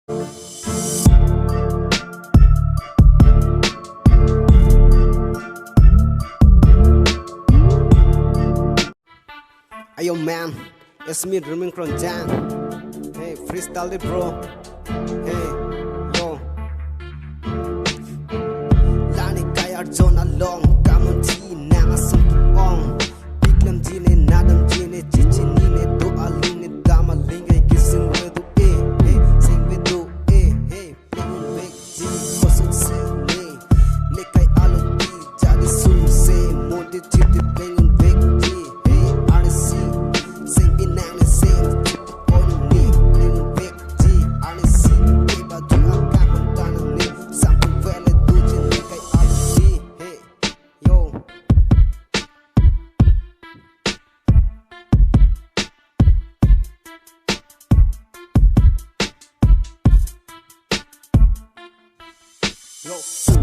Ayo man, it's me dreaming Kronjang. Hey, freestyle it bro. Hey, yo. Lani kaya zona long, kamun ti nanga sum ong. Biglam jine nadam jine chichi nine do aline dama linga kissing with do hey, sing with do hey, playing big G kosuk se ne kai alu ti jadi sum se modi chiti playing big G. Yo.